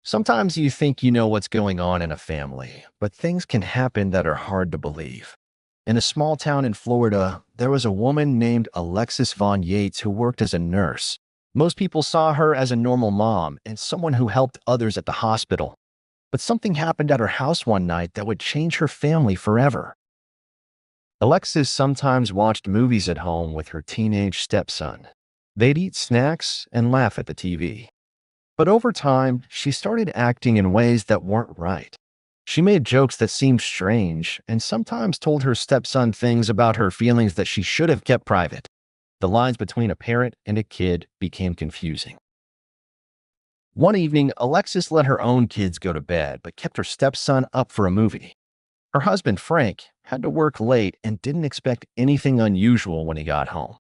Sometimes you think you know what's going on in a family, but things can happen that are hard to believe. In a small town in Florida, there was a woman named Alexis Von Yates who worked as a nurse. Most people saw her as a normal mom and someone who helped others at the hospital. But something happened at her house one night that would change her family forever. Alexis sometimes watched movies at home with her teenage stepson. They'd eat snacks and laugh at the TV. But over time, she started acting in ways that weren't right. She made jokes that seemed strange and sometimes told her stepson things about her feelings that she should have kept private. The lines between a parent and a kid became confusing. One evening, Alexis let her own kids go to bed but kept her stepson up for a movie. Her husband, Frank, had to work late and didn't expect anything unusual when he got home.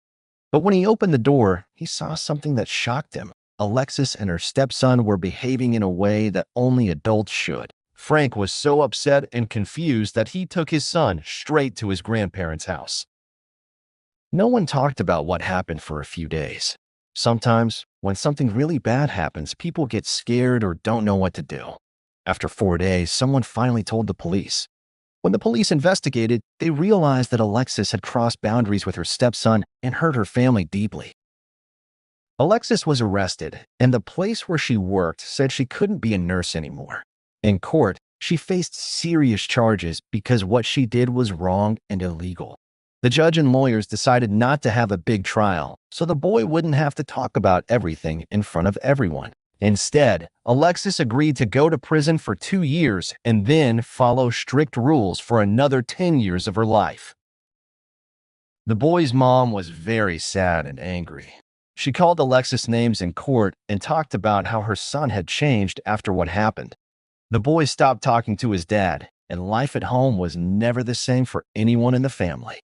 But when he opened the door, he saw something that shocked him. Alexis and her stepson were behaving in a way that only adults should. Frank was so upset and confused that he took his son straight to his grandparents' house. No one talked about what happened for a few days. Sometimes, when something really bad happens, people get scared or don't know what to do. After 4 days, someone finally told the police. When the police investigated, they realized that Alexis had crossed boundaries with her stepson and hurt her family deeply. Alexis was arrested, and the place where she worked said she couldn't be a nurse anymore. In court, she faced serious charges because what she did was wrong and illegal. The judge and lawyers decided not to have a big trial, so the boy wouldn't have to talk about everything in front of everyone. Instead, Alexis agreed to go to prison for 2 years and then follow strict rules for another 10 years of her life. The boy's mom was very sad and angry. She called Alexis names in court and talked about how her son had changed after what happened. The boy stopped talking to his dad, and life at home was never the same for anyone in the family.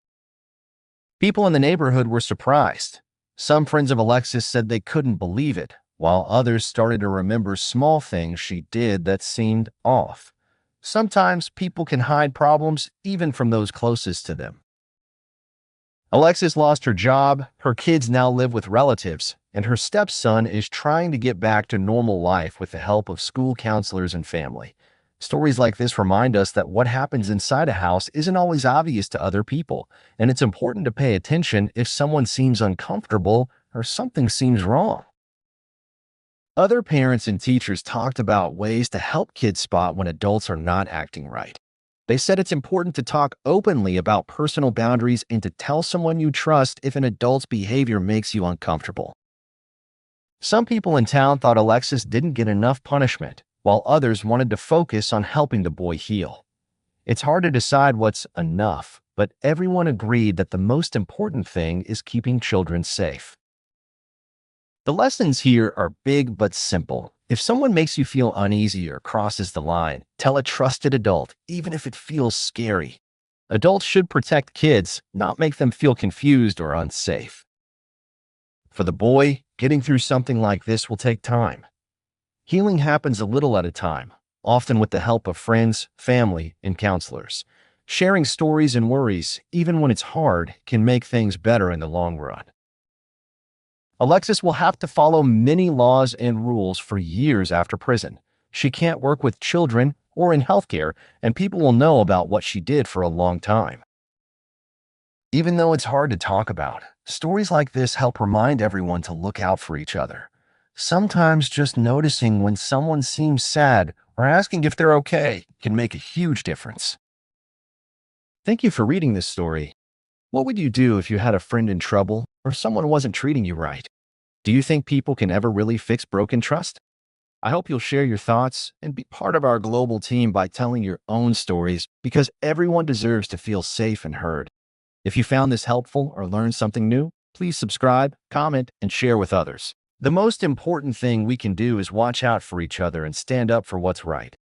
People in the neighborhood were surprised. Some friends of Alexis said they couldn't believe it, while others started to remember small things she did that seemed off. Sometimes people can hide problems even from those closest to them. Alexis lost her job, her kids now live with relatives, and her stepson is trying to get back to normal life with the help of school counselors and family. Stories like this remind us that what happens inside a house isn't always obvious to other people, and it's important to pay attention if someone seems uncomfortable or something seems wrong. Other parents and teachers talked about ways to help kids spot when adults are not acting right. They said it's important to talk openly about personal boundaries and to tell someone you trust if an adult's behavior makes you uncomfortable. Some people in town thought Alexis didn't get enough punishment, while others wanted to focus on helping the boy heal. It's hard to decide what's enough, but everyone agreed that the most important thing is keeping children safe. The lessons here are big but simple. If someone makes you feel uneasy or crosses the line, tell a trusted adult, even if it feels scary. Adults should protect kids, not make them feel confused or unsafe. For the boy, getting through something like this will take time. Healing happens a little at a time, often with the help of friends, family, and counselors. Sharing stories and worries, even when it's hard, can make things better in the long run. Alexis will have to follow many laws and rules for years after prison. She can't work with children or in healthcare, and people will know about what she did for a long time. Even though it's hard to talk about, stories like this help remind everyone to look out for each other. Sometimes just noticing when someone seems sad or asking if they're okay can make a huge difference. Thank you for reading this story. What would you do if you had a friend in trouble or someone wasn't treating you right? Do you think people can ever really fix broken trust? I hope you'll share your thoughts and be part of our global team by telling your own stories, because everyone deserves to feel safe and heard. If you found this helpful or learned something new, please subscribe, comment, and share with others. The most important thing we can do is watch out for each other and stand up for what's right.